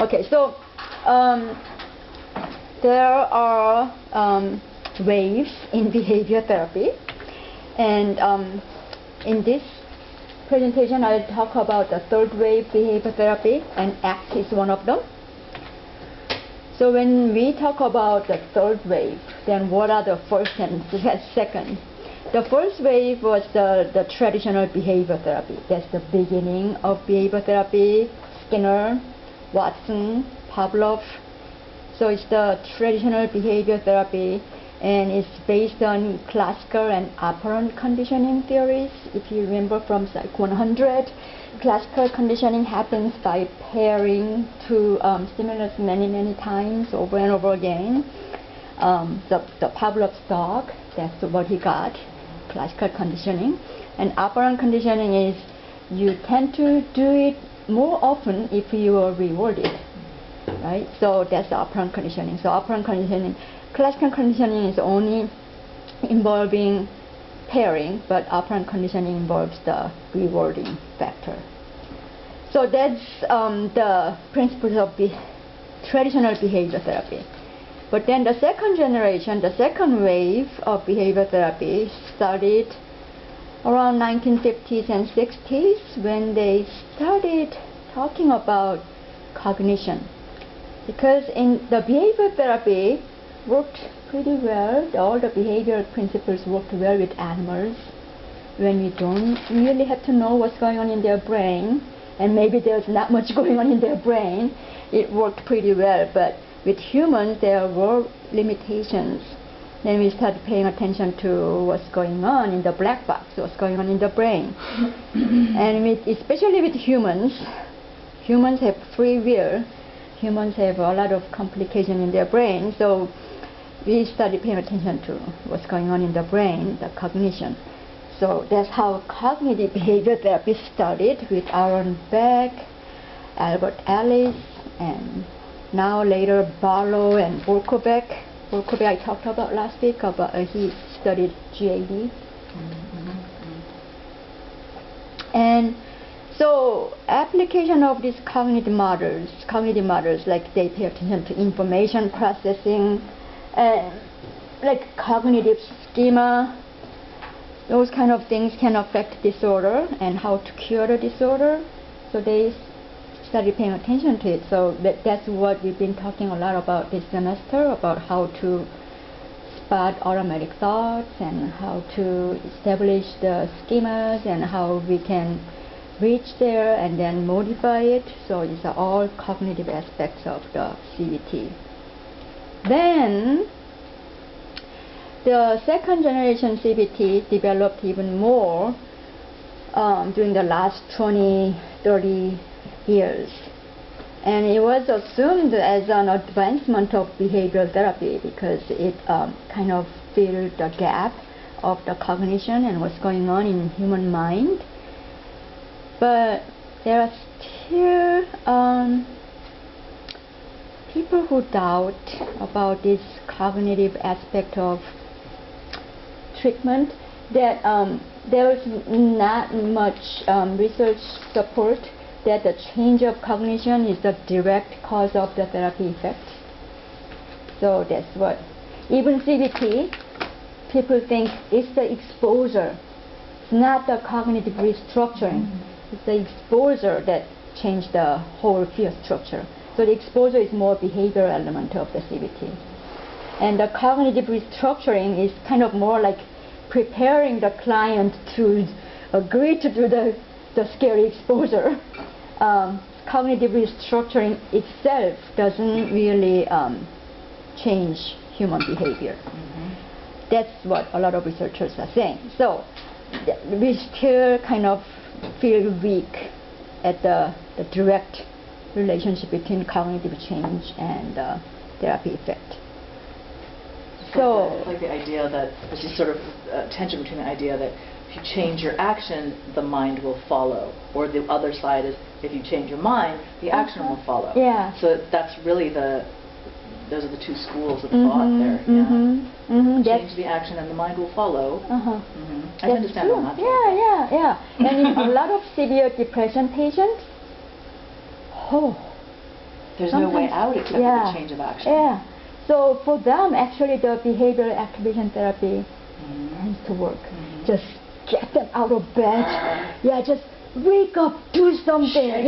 Okay, so there are waves in behavior therapy, and in this presentation I'll talk about the third wave behavior therapy, and ACT is one of them. So when we talk about the third wave, then what are the first and second? The first wave was the traditional behavior therapy. That's the beginning of behavior therapy. Skinner, Watson, Pavlov. So it's the traditional behavior therapy, and it's based on classical and operant conditioning theories. If you remember from Psych 100, classical conditioning happens by pairing two stimulus many times over and over again. The Pavlov's dog, that's what he got, classical conditioning. And operant conditioning is you tend to do it more often if you are rewarded, right? So that's the operant conditioning. So operant conditioning, classical conditioning is only involving pairing, but operant conditioning involves the rewarding factor. So that's the principles of traditional behavior therapy. But then the second generation, the second wave of behavior therapy started around 1950s and 60s when they started talking about cognition. Because in the behavior therapy worked pretty well, all the behavioral principles worked well with animals when we don't really have to know what's going on in their brain, and maybe there's not much going on in their brain. It worked pretty well, but with humans there were limitations. Then we started paying attention to what's going on in the black box, what's going on in the brain. And especially with humans have free will. Humans have a lot of complication in their brain, so we started paying attention to what's going on in the brain, the cognition. So that's how cognitive behavior therapy started with Aaron Beck, Albert Ellis, and now later Barlow and Volkovic. Volkovic I talked about last week, about he studied GAD. And so application of these cognitive models like they pay attention to information processing, and like cognitive schema, those kind of things can affect disorder and how to cure the disorder. So they started paying attention to it. So that's what we've been talking a lot about this semester, about how to spot automatic thoughts and how to establish the schemas and how we can reach there and then modify it. So these are all cognitive aspects of the CBT. Then the second generation CBT developed even more during the last 20-30 years. And it was assumed as an advancement of behavioral therapy because it kind of filled the gap of the cognition and what's going on in human mind. But there are still people who doubt about this cognitive aspect of treatment, that there is not much research support that the change of cognition is the direct cause of the therapy effect. So that's what, even CBT, people think it's the exposure. It's not the cognitive restructuring. It's the exposure that changed the whole field structure. So the exposure is more behavioral element of the CBT. And the cognitive restructuring is kind of more like preparing the client to agree to do the scary exposure. Cognitive restructuring itself doesn't really change human behavior. That's what a lot of researchers are saying. So we still kind of feel weak at the direct relationship between cognitive change and therapy effect. So it's like the idea that there's this sort of tension between the idea that if you change your action, the mind will follow, or the other side is if you change your mind, the action will follow. Yeah. So that's really those are the two schools of thought there. Change the action and the mind will follow. I understand on that. Yeah. And in a lot of severe depression patients, There's no way out except for the change of action. Yeah. So for them, actually, the behavioral activation therapy tends to work. Just get them out of bed. Yeah, just wake up, do something.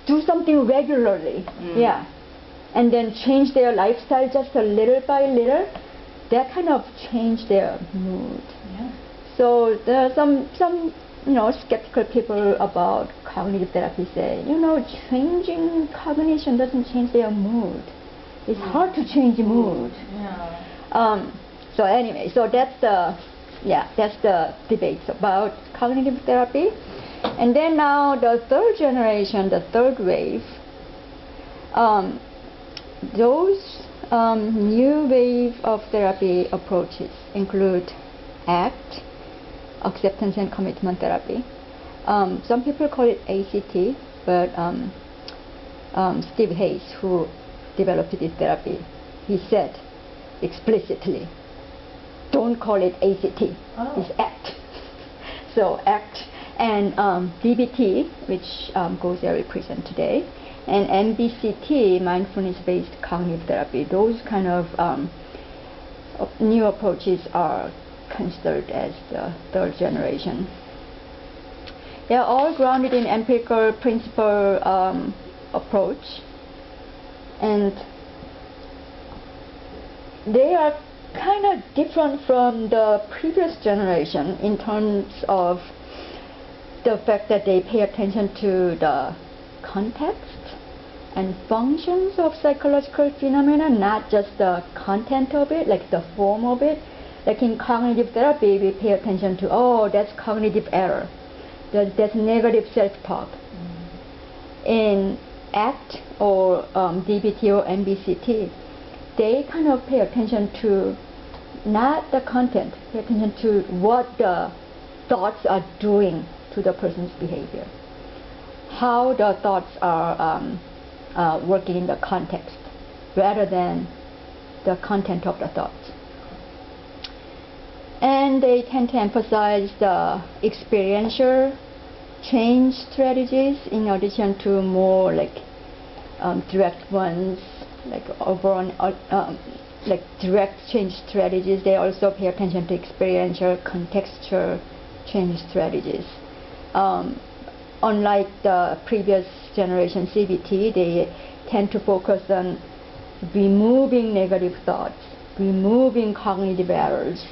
Do something regularly. Yeah, and then change their lifestyle just a little by little. That kind of change their mood. Yeah. So there are some skeptical people about cognitive therapy say, changing cognition doesn't change their mood. It's hard to change mood. Yeah. So anyway, so that's the debate about cognitive therapy. And then now the third generation, the third wave, those new wave of therapy approaches include ACT, acceptance and commitment therapy. Some people call it ACT, but Steve Hayes, who developed this therapy, he said explicitly, don't call it ACT, it's ACT. So ACT and DBT, which goes very present today, and MBCT, mindfulness-based cognitive therapy. Those kind of new approaches are considered as the third generation. They are all grounded in empirical principle approach, and they are kind of different from the previous generation in terms of the fact that they pay attention to the context and functions of psychological phenomena, not just the content of it, like the form of it. Like in cognitive therapy, we pay attention to, oh, that's cognitive error. That's negative self-talk. In ACT or DBT or MBCT, they kind of pay attention to not the content, pay attention to what the thoughts are doing to the person's behavior, how the thoughts are working in the context, rather than the content of the thoughts. And they tend to emphasize the experiential change strategies in addition to more like direct ones, like overall like direct change strategies. They also pay attention to experiential contextual change strategies. Unlike the previous generation CBT, they tend to focus on removing negative thoughts, removing cognitive errors.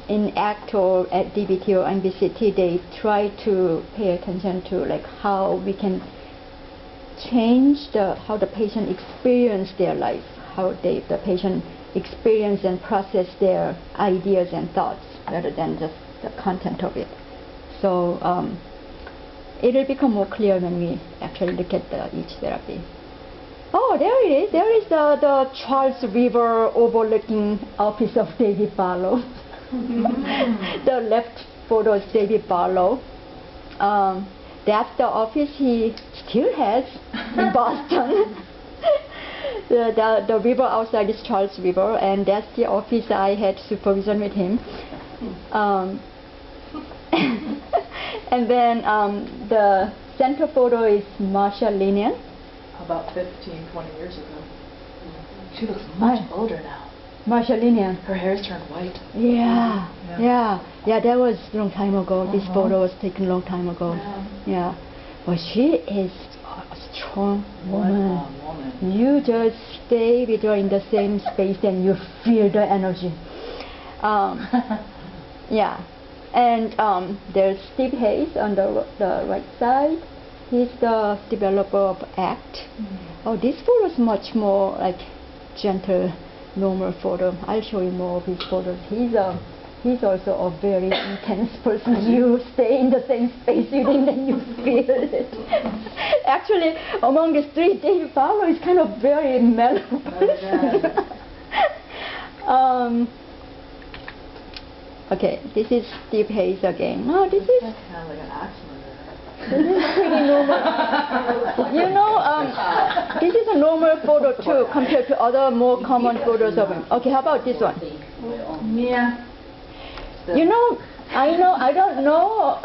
In ACT or at DBT or MBCT, they try to pay attention to like how we can change how the patient experience their life, how the patient experience and process their ideas and thoughts, rather than just the content of it. So it will become more clear when we actually look at each therapy. Oh, there it is. There is the Charles River overlooking office of David Barlow. The left photo is David Barlow. That's the office he still has in Boston. The river outside is Charles River, and that's the office I had supervision with him. And then the center photo is Marsha Linehan. About 15, 20 years ago. She looks much older now. Marsha Linehan. Her hair's turned white. Yeah. That was a long time ago. This photo was taken a long time ago. Yeah. But she is a strong woman. You just stay with her in the same space and you feel the energy. Yeah. And there's Steve Hayes on the right side. He's the developer of ACT. Oh, this photo is much more like gentle, normal photo. I'll show you more of his photos. He's also a very intense person. You stay in the same space with him and you feel it. Actually, among the three, David Barlow is kind of very mellow person. Okay, this is Steve Hayes again. No, this is kind of like an axe murderer. This is pretty normal. This is a normal photo too, compared to other more common photos of him. Okay, how about this one? Yeah. I don't know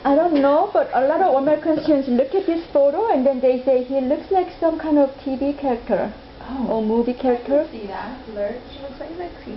I don't know, but a lot of American students look at this photo and then they say he looks like some kind of TV character or movie character. See that? Lurch looks like that. See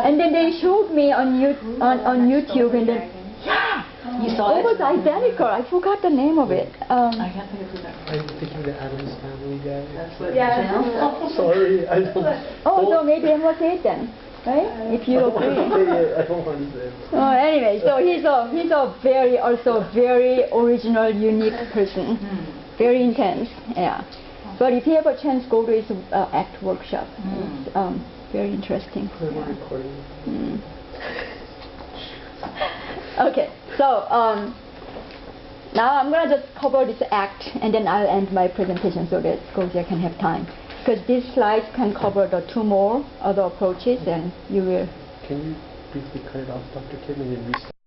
And then they showed me on YouTube and then, yeah, You saw it? almost identical. I forgot the name of it. I can't think of who that I'm thinking the Addams Family guy. That's what Yeah. Sorry, I don't. Oh, so maybe I'm okay then, right? If you agree. I don't want to say it. Oh, anyway, so he's a very also very original, unique person, very intense, yeah. But if you have a chance, go to his act workshop. It's very interesting. We're recording. Okay, so now I'm gonna just cover this act, and then I'll end my presentation so that Scotia can have time, because these slides can cover the 2 more other approaches, and you will. Can you briefly cut it off, Dr. Kim, and then restart?